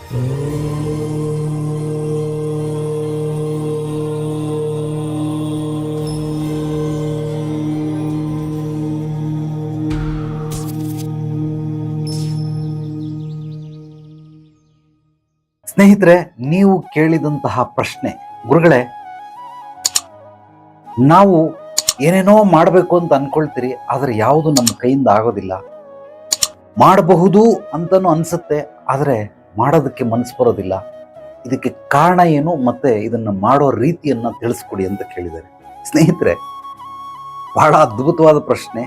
ಸ್ನೇಹಿತರೆ, ನೀವು ಕೇಳಿದಂತಹ ಪ್ರಶ್ನೆ, ಗುರುಗಳೇ, ನಾವು ಏನೇನೋ ಮಾಡಬೇಕು ಅಂತ ಅನ್ಕೊಳ್ತೀರಿ, ಆದರೆ ಯಾವುದು ನಮ್ಮ ಕೈಯಿಂದ ಆಗೋದಿಲ್ಲ. ಮಾಡಬಹುದು ಅಂತನೂ ಅನ್ಸುತ್ತೆ, ಆದರೆ ಮಾಡೋದಕ್ಕೆ ಮನಸ್ಸು ಬರೋದಿಲ್ಲ. ಇದಕ್ಕೆ ಕಾರಣ ಏನು, ಮತ್ತೆ ಇದನ್ನು ಮಾಡೋ ರೀತಿಯನ್ನ ತಿಳಿಸ್ಕೊಡಿ ಅಂತ ಕೇಳಿದ್ದಾರೆ. ಸ್ನೇಹಿತರೆ, ಬಹಳ ಅದ್ಭುತವಾದ ಪ್ರಶ್ನೆ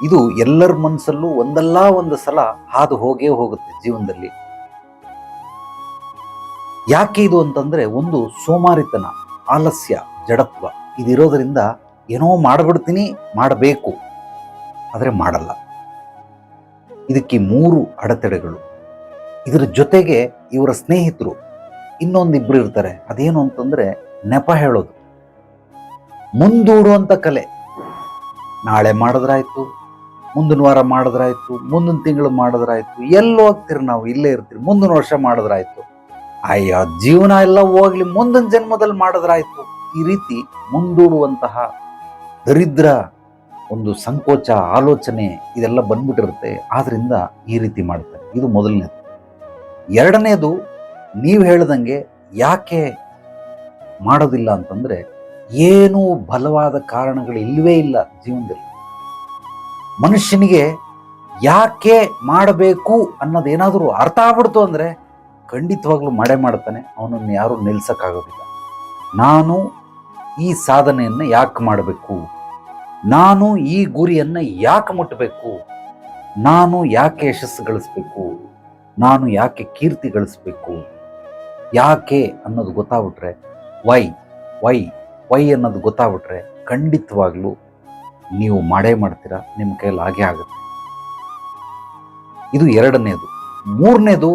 ಇದು. ಎಲ್ಲರ ಮನಸ್ಸಲ್ಲೂ ಒಂದಲ್ಲ ಒಂದು ಸಲ ಹಾದು ಹೋಗೇ ಹೋಗುತ್ತೆ ಜೀವನದಲ್ಲಿ. ಯಾಕೆ ಇದು ಅಂತಂದ್ರೆ, ಒಂದು ಸೋಮಾರಿತನ, ಆಲಸ್ಯ, ಜಡತ್ವ ಇದಿರೋದ್ರಿಂದ ಏನೋ ಮಾಡಿಬಿಡ್ತೀನಿ, ಮಾಡಬೇಕು, ಆದರೆ ಮಾಡಲ್ಲ. ಇದಕ್ಕೆ 3 ಅಡೆತಡೆಗಳು. ಇದರ ಜೊತೆಗೆ ಇವರ ಸ್ನೇಹಿತರು ಇನ್ನೊಂದಿಬ್ರು ಇರ್ತಾರೆ. ಅದೇನು ಅಂತಂದ್ರೆ ನೆಪ ಹೇಳೋದು, ಮುಂದೂಡುವಂತ ಕಲೆ. ನಾಳೆ ಮಾಡಿದ್ರಾಯ್ತು, ಮುಂದಿನ ವಾರ ಮಾಡಿದ್ರಾಯ್ತು, ಮುಂದಿನ ತಿಂಗಳು ಮಾಡಿದ್ರಾಯ್ತು, ಎಲ್ಲೋ ಹೋಗ್ತೀರಿ, ನಾವು ಇಲ್ಲೇ ಇರ್ತೀರಿ, ಮುಂದಿನ ವರ್ಷ ಮಾಡಿದ್ರಾಯ್ತು, ಅಯ್ಯೋ ಜೀವನ ಎಲ್ಲ ಹೋಗ್ಲಿ, ಮುಂದಿನ ಜನ್ಮದಲ್ಲಿ ಮಾಡಿದ್ರಾಯ್ತು. ಈ ರೀತಿ ಮುಂದೂಡುವಂತಹ ದರಿದ್ರ ಒಂದು ಸಂಕೋಚ, ಆಲೋಚನೆ ಇದೆಲ್ಲ ಬಂದ್ಬಿಟ್ಟಿರುತ್ತೆ. ಆದ್ರಿಂದ ಈ ರೀತಿ ಮಾಡ್ತಾರೆ. ಇದು ಮೊದಲನೇದು. ಎರಡನೇದು, ನೀವು ಹೇಳ್ದಂಗೆ ಯಾಕೆ ಮಾಡೋದಿಲ್ಲ ಅಂತಂದ್ರೆ, ಏನೂ ಬಲವಾದ ಕಾರಣಗಳು ಇಲ್ಲವೇ ಇಲ್ಲ ಜೀವನದಲ್ಲಿ. ಮನುಷ್ಯನಿಗೆ ಯಾಕೆ ಮಾಡಬೇಕು ಅನ್ನೋದೇನಾದರೂ ಅರ್ಥ ಆಗ್ಬಿಡ್ತು ಅಂದ್ರೆ ಖಂಡಿತವಾಗ್ಲೂ ಮಾಡೇ ಮಾಡ್ತಾನೆ. ಅವನನ್ನು ಯಾರು ನಿಲ್ಸಕ್ಕಾಗೋದಿಲ್ಲ. ನಾನು ಈ ಸಾಧನೆಯನ್ನು ಯಾಕೆ ಮಾಡಬೇಕು, ನಾನು ಈ ಗುರಿಯನ್ನು ಯಾಕೆ ಮುಟ್ಟಬೇಕು, ನಾನು ಯಾಕೆ ಯಶಸ್ಸು ಗಳಿಸ್ಬೇಕು, ನಾನು ಯಾಕೆ ಕೀರ್ತಿ ಗಳಿಸ್ಬೇಕು, ಯಾಕೆ ಅನ್ನೋದು ಗೊತ್ತಾಗ್ಬಿಟ್ರೆ, ವೈ ವೈ ವೈ ಅನ್ನೋದು ಗೊತ್ತಾಗ್ಬಿಟ್ರೆ ಖಂಡಿತವಾಗ್ಲೂ ನೀವು ಮಾಡೇ ಮಾಡ್ತೀರಾ, ನಿಮ್ಮ ಕೈಯಲ್ಲಿ ಹಾಗೆ ಆಗುತ್ತೆ. ಇದು ಎರಡನೇದು. ಮೂರನೇದು,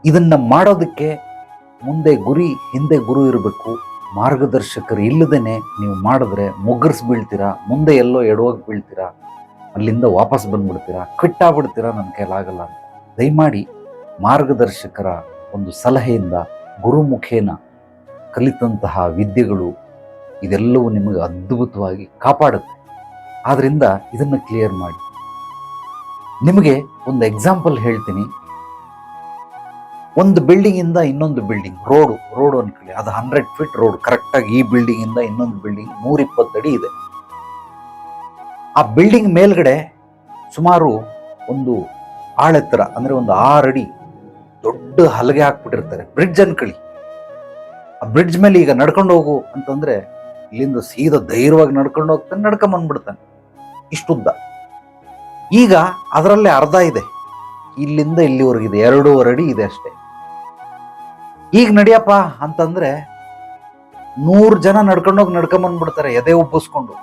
ಇದನ್ನ ಮಾಡೋದಕ್ಕೆ ಮುಂದೆ ಗುರಿ ಹಿಂದೆ ಗುರು ಇರಬೇಕು. ಮಾರ್ಗದರ್ಶಕರು ಇಲ್ಲದೇನೆ ನೀವು ಮಾಡಿದ್ರೆ ಮುಗ್ಗರ್ಸ್ ಬೀಳ್ತೀರಾ, ಮುಂದೆ ಎಲ್ಲೋ ಎಡವಾಗಿ ಬೀಳ್ತೀರಾ, ಅಲ್ಲಿಂದ ವಾಪಸ್ ಬಂದ್ಬಿಡ್ತೀರಾ, ಕ್ವಿಟ್ಟಾಗ್ಬಿಡ್ತೀರಾ, ನನ್ನ ಕೈಲಾಗಲ್ಲ ಅಂತ. ದಯಮಾಡಿ ಮಾರ್ಗದರ್ಶಕರ ಒಂದು ಸಲಹೆಯಿಂದ, ಗುರುಮುಖೇನ ಕಲಿತಂತಹ ವಿದ್ಯೆಗಳು ಇದೆಲ್ಲವೂ ನಿಮಗೆ ಅದ್ಭುತವಾಗಿ ಕಾಪಾಡುತ್ತೆ. ಆದ್ರಿಂದ ಇದನ್ನು ಕ್ಲಿಯರ್ ಮಾಡಿ. ನಿಮಗೆ ಒಂದು ಎಕ್ಸಾಂಪಲ್ ಹೇಳ್ತೀನಿ. ಒಂದು ಬಿಲ್ಡಿಂಗ್ ಇಂದ ಇನ್ನೊಂದು ಬಿಲ್ಡಿಂಗ್, ರೋಡು ಅನ್ಕೊಳ್ಳಿ, ಅದು 100 ಫೀಟ್ ರೋಡ್. ಕರೆಕ್ಟಾಗಿ ಈ ಬಿಲ್ಡಿಂಗ್ ಇಂದ ಇನ್ನೊಂದು ಬಿಲ್ಡಿಂಗ್ 120 ಅಡಿ ಇದೆ. ಆ ಬಿಲ್ಡಿಂಗ್ ಮೇಲ್ಗಡೆ ಸುಮಾರು ಒಂದು ಆಳೆತ್ತರ, ಅಂದ್ರೆ ಒಂದು 6 ಅಡಿ ದೊಡ್ಡ ಹಲಗೆ ಹಾಕ್ಬಿಟ್ಟಿರ್ತಾರೆ. ಬ್ರಿಡ್ಜ್ ಅನ್ಕೊಳ್ಳಿ. ಆ ಬ್ರಿಡ್ಜ್ ಮೇಲೆ ಈಗ ನಡ್ಕೊಂಡು ಹೋಗು ಅಂತಂದ್ರೆ ಇಲ್ಲಿಂದ ಸೀದಾ ಧೈರ್ಯವಾಗಿ ನಡ್ಕೊಂಡು ಹೋಗ್ತಾನೆ, ನಡ್ಕೊಂಡ್ ಬಂದ್ಬಿಡ್ತಾನೆ. ಇಷ್ಟುದ್ದ. ಈಗ ಅದರಲ್ಲೇ ಅರ್ಧ ಇದೆ, ಇಲ್ಲಿಂದ ಇಲ್ಲಿವರೆಗಿದೆ 2.5 ಅಡಿ ಇದೆ ಅಷ್ಟೇ. ಈಗ ನಡಿಯಪ್ಪ ಅಂತಂದ್ರೆ 100 ಜನ ನಡ್ಕೊಂಡೋಗಿ ನಡ್ಕೊಂಬಂದ್ಬಿಡ್ತಾರೆ ಎದೆ ಉಬ್ಬಿಸ್ಕೊಂಡು.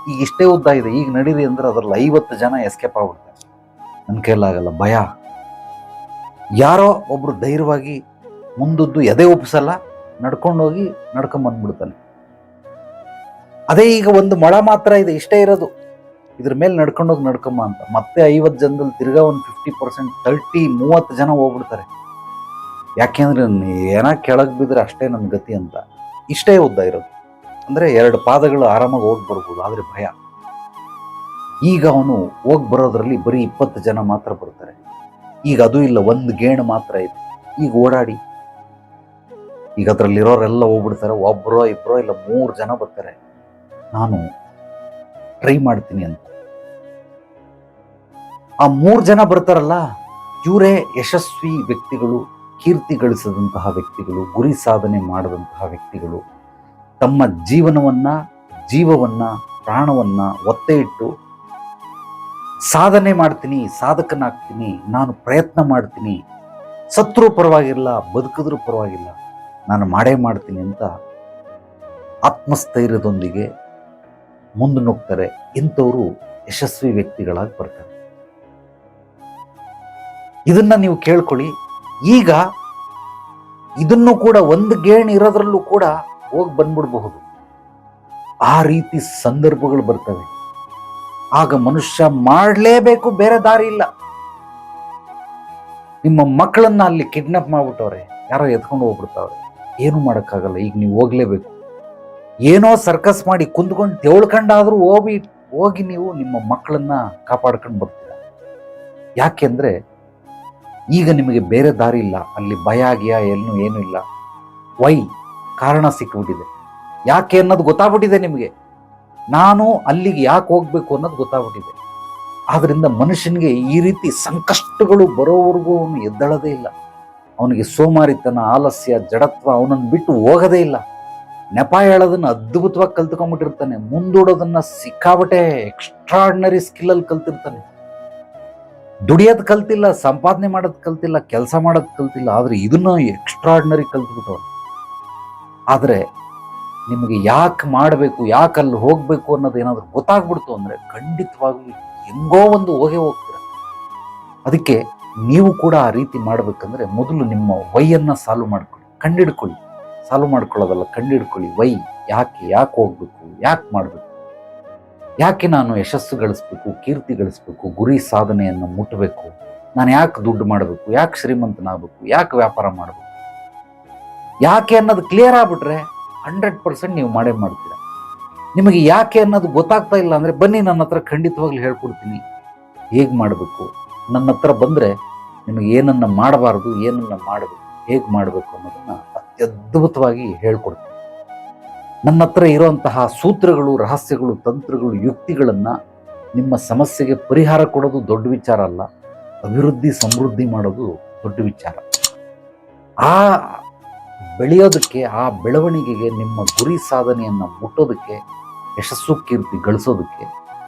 ಈಗ ಇಷ್ಟೇ ಉದ್ದ ಇದೆ, ಈಗ ನಡೀರಿ ಅಂದ್ರೆ ಅದ್ರಲ್ಲಿ 50 ಜನ ಎಸ್ಕೇಪ್ ಆಗ್ಬಿಡ್ತಾರೆ. ನನ್ನ ಕೈಲಾಗಲ್ಲ, ಭಯ. ಯಾರೋ ಒಬ್ರು ಧೈರ್ಯವಾಗಿ ಮುಂದದ್ದು ಎದೆ ಉಬ್ಬಿಸಲ್ಲ, ನಡ್ಕೊಂಡೋಗಿ ನಡ್ಕೊಂಬಂದ್ಬಿಡ್ತಾನೆ. ಅದೇ ಈಗ ಒಂದು ಮೊಳ ಮಾತ್ರ ಇದೆ, ಇಷ್ಟೇ ಇರೋದು, ಇದ್ರ ಮೇಲೆ ನಡ್ಕೊಂಡೋಗಿ ನಡ್ಕೊಂಬ ಅಂತ. ಮತ್ತೆ 50 ಜನದಲ್ಲಿ ತಿರ್ಗಾ ಒಂದು 50%, 30 ಜನ ಹೋಗ್ಬಿಡ್ತಾರೆ. ಯಾಕೆಂದ್ರೆ ಏನ ಕೆಳಗೆ ಬಿದ್ರೆ ಅಷ್ಟೇ ನನ್ನ ಗತಿ ಅಂತ. ಇಷ್ಟೇ ಉದ್ದ ಇರೋದು, ಅಂದ್ರೆ 2 ಪಾದಗಳು ಆರಾಮಾಗಿ ಹೋಗಿ ಬರ್ಬೋದು. ಆದ್ರೆ ಭಯ. ಈಗ ಅವನು ಹೋಗಿ ಬರೋದ್ರಲ್ಲಿ ಬರೀ 20 ಜನ ಮಾತ್ರ ಬರ್ತಾರೆ. ಈಗ ಅದು ಇಲ್ಲ, ಒಂದು ಗೇಣು ಮಾತ್ರ ಇದೆ. ಈಗ ಓಡಾಡಿ, ಈಗ ಅದ್ರಲ್ಲಿರೋರೆಲ್ಲ ಹೋಗ್ಬಿಡ್ತಾರೆ. ಒಬ್ಬರೋ ಇಬ್ಬರೋ ಇಲ್ಲ 3 ಜನ ಬರ್ತಾರೆ. ನಾನು ಟ್ರೈ ಮಾಡ್ತೀನಿ ಅಂತ. ಆ 3 ಜನ ಬರ್ತಾರಲ್ಲ, ಇವರೇ ಯಶಸ್ವಿ ವ್ಯಕ್ತಿಗಳು, ಕೀರ್ತಿ ಗಳಿಸಿದಂತಹ ವ್ಯಕ್ತಿಗಳು, ಗುರಿ ಸಾಧನೆ ಮಾಡಿದಂತಹ ವ್ಯಕ್ತಿಗಳು. ತಮ್ಮ ಜೀವವನ್ನ ಪ್ರಾಣವನ್ನ ಒತ್ತೆ ಇಟ್ಟು ಸಾಧನೆ ಮಾಡ್ತೀನಿ, ಸಾಧಕನಾಗ್ತೀನಿ, ನಾನು ಪ್ರಯತ್ನ ಮಾಡ್ತೀನಿ, ಸತ್ರೂ ಪರವಾಗಿಲ್ಲ, ಬದುಕಿದ್ರೂ ಪರವಾಗಿಲ್ಲ, ನಾನು ಮಾಡೇ ಮಾಡ್ತೀನಿ ಅಂತ ಆತ್ಮಸ್ಥೈರ್ಯದೊಂದಿಗೆ ಮುಂದೆ ನುಗ್ತಾರೆ. ಇಂಥವರು ಯಶಸ್ವಿ ವ್ಯಕ್ತಿಗಳಾಗಿ ಬರ್ತಾರೆ. ಇದನ್ನ ನೀವು ಕೇಳ್ಕೊಳ್ಳಿ. ಈಗ ಇದನ್ನು ಕೂಡ ಒಂದು ಗೇಣು ಇರೋದ್ರಲ್ಲೂ ಕೂಡ ಹೋಗಿ ಬಂದ್ಬಿಡಬಹುದು. ಆ ರೀತಿ ಸಂದರ್ಭಗಳು ಬರ್ತವೆ. ಆಗ ಮನುಷ್ಯ ಮಾಡಲೇಬೇಕು, ಬೇರೆ ದಾರಿ ಇಲ್ಲ. ನಿಮ್ಮ ಮಕ್ಕಳನ್ನ ಅಲ್ಲಿ ಕಿಡ್ನಾಪ್ ಮಾಡ್ಬಿಟ್ಟವ್ರೆ, ಯಾರೋ ಎತ್ಕೊಂಡು ಹೋಗ್ಬಿಡ್ತಾವ್ರೆ. ಏನು ಮಾಡೋಕ್ಕಾಗಲ್ಲ, ಈಗ ನೀವು ಹೋಗ್ಲೇಬೇಕು. ಏನೋ ಸರ್ಕಸ್ ಮಾಡಿ ಕುಂತ್ಕೊಂಡು ತೆವಳ್ಕೊಂಡಾದ್ರೂ ಹೋಗಿ ನೀವು ನಿಮ್ಮ ಮಕ್ಕಳನ್ನ ಕಾಪಾಡ್ಕೊಂಡು ಬರ್ತೀರ. ಯಾಕೆಂದ್ರೆ ಈಗ ನಿಮಗೆ ಬೇರೆ ದಾರಿ ಇಲ್ಲ, ಅಲ್ಲಿ ಭಯ ಆಗಿಯಾ ಏನೂ ಇಲ್ಲ. ವೈ ಕಾರಣ ಸಿಕ್ಕಿಬಿಟ್ಟಿದೆ. ಯಾಕೆ ಅನ್ನೋದು ಗೊತ್ತಾಗ್ಬಿಟ್ಟಿದೆ ನಿಮಗೆ. ನಾನು ಅಲ್ಲಿಗೆ ಯಾಕೆ ಹೋಗ್ಬೇಕು ಅನ್ನೋದು ಗೊತ್ತಾಗ್ಬಿಟ್ಟಿದೆ. ಆದ್ರಿಂದ ಮನುಷ್ಯನಿಗೆ ಈ ರೀತಿ ಸಂಕಷ್ಟಗಳು ಬರೋವರೆಗೂ ಅವನು ಎದ್ದಳದೇ ಇಲ್ಲ. ಅವನಿಗೆ ಸೋಮಾರಿತನ, ಆಲಸ್ಯ, ಜಡತ್ವ ಅವನನ್ನು ಬಿಟ್ಟು ಹೋಗೋದೇ ಇಲ್ಲ. ನೆಪ ಹೇಳೋದನ್ನ ಅದ್ಭುತವಾಗಿ ಕಲ್ತ್ಕೊಂಡ್ಬಿಟ್ಟಿರ್ತಾನೆ. ಮುಂದೂಡೋದನ್ನ ಸಿಕ್ಕಾಬಟ್ಟೆ ಎಕ್ಸ್ಟ್ರಾರ್ಡಿನರಿ ಸ್ಕಿಲ್ಲಲ್ಲಿ ಕಲ್ತಿರ್ತಾನೆ. ದುಡಿಯೋದು ಕಲ್ತಿಲ್ಲ, ಸಂಪಾದನೆ ಮಾಡೋದು ಕಲ್ತಿಲ್ಲ, ಕೆಲಸ ಮಾಡೋದು ಕಲ್ತಿಲ್ಲ, ಆದ್ರೆ ಇದನ್ನ ಎಕ್ಸ್ಟ್ರಾರ್ಡಿನರಿ ಕಲ್ತ್ಬಿಟ್ಟವನು. ಆದರೆ ನಿಮಗೆ ಯಾಕೆ ಮಾಡಬೇಕು, ಯಾಕೆ ಅಲ್ಲಿ ಹೋಗ್ಬೇಕು ಅನ್ನೋದು ಏನಾದರೂ ಗೊತ್ತಾಗ್ಬಿಡ್ತು ಅಂದ್ರೆ ಖಂಡಿತವಾಗ್ಲೂ ಹೆಂಗೋ ಒಂದು ಹೋಗ್ತೀರ. ಅದಕ್ಕೆ ನೀವು ಕೂಡ ಆ ರೀತಿ ಮಾಡ್ಬೇಕಂದ್ರೆ ಮೊದಲು ನಿಮ್ಮ ವೈಯನ್ನು ಸಾಲ್ವ್ ಮಾಡ್ಕೊಳ್ಳಿ, ಕಂಡಿಡ್ಕೊಳ್ಳಿ. ಸಾಲ್ವ್ ಮಾಡ್ಕೊಳ್ಳೋದಲ್ಲ, ಕಂಡಿಡ್ಕೊಳ್ಳಿ. ವೈ ಯಾಕೆ ಹೋಗ್ಬೇಕು, ಯಾಕೆ ಮಾಡಬೇಕು, ಯಾಕೆ ನಾನು ಯಶಸ್ಸು ಗಳಿಸ್ಬೇಕು, ಕೀರ್ತಿ ಗಳಿಸ್ಬೇಕು, ಗುರಿ ಸಾಧನೆಯನ್ನು ಮುಟ್ಟಬೇಕು, ನಾನು ಯಾಕೆ ದುಡ್ಡು ಮಾಡಬೇಕು, ಯಾಕೆ ಶ್ರೀಮಂತನಾಗಬೇಕು, ಯಾಕೆ ವ್ಯಾಪಾರ ಮಾಡಬೇಕು, ಯಾಕೆ ಅನ್ನೋದು ಕ್ಲಿಯರ್ ಆಗ್ಬಿಟ್ರೆ 100% ನೀವು ಮಾಡೇ ಮಾಡ್ತೀರ. ನಿಮಗೆ ಯಾಕೆ ಅನ್ನೋದು ಗೊತ್ತಾಗ್ತಾ ಇಲ್ಲ ಅಂದರೆ ಬನ್ನಿ, ನನ್ನ ಹತ್ರ ಖಂಡಿತವಾಗ್ಲೂ ಹೇಳ್ಕೊಡ್ತೀನಿ ಹೇಗೆ ಮಾಡಬೇಕು. ನನ್ನ ಹತ್ರ ಬಂದರೆ ನಿಮಗೆ ಏನನ್ನ ಮಾಡಬಾರ್ದು, ಏನನ್ನ ಮಾಡಬೇಕು, ಹೇಗೆ ಮಾಡಬೇಕು ಅನ್ನೋದನ್ನು ಅತ್ಯದ್ಭುತವಾಗಿ ಹೇಳ್ಕೊಡ್ತೀನಿ. ನನ್ನ ಹತ್ರ ಇರುವಂತಹ ಸೂತ್ರಗಳು, ರಹಸ್ಯಗಳು, ತಂತ್ರಗಳು, ಯುಕ್ತಿಗಳನ್ನು ನಿಮ್ಮ ಸಮಸ್ಯೆಗೆ ಪರಿಹಾರ ಕೊಡೋದು ದೊಡ್ಡ ವಿಚಾರ ಅಲ್ಲ, ಅಭಿವೃದ್ಧಿ ಸಮೃದ್ಧಿ ಮಾಡೋದು ದೊಡ್ಡ ವಿಚಾರ. ಆ ಬೆಳೆಯೋದಕ್ಕೆ, ಆ ಬೆಳವಣಿಗೆಗೆ, ನಿಮ್ಮ ಗುರಿ ಸಾಧನೆಯನ್ನು ಮುಟ್ಟೋದಕ್ಕೆ, ಯಶಸ್ಸು ಕೀರ್ತಿ ಗಳಿಸೋದಕ್ಕೆ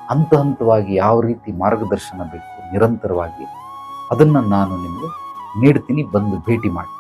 ಹಂತ ಹಂತವಾಗಿ ಯಾವ ರೀತಿ ಮಾರ್ಗದರ್ಶನ ಬೇಕು ನಿರಂತರವಾಗಿ ಅದನ್ನು ನಾನು ನಿಮಗೆ ನೀಡ್ತೀನಿ. ಬಂದು ಭೇಟಿ ಮಾಡಿ.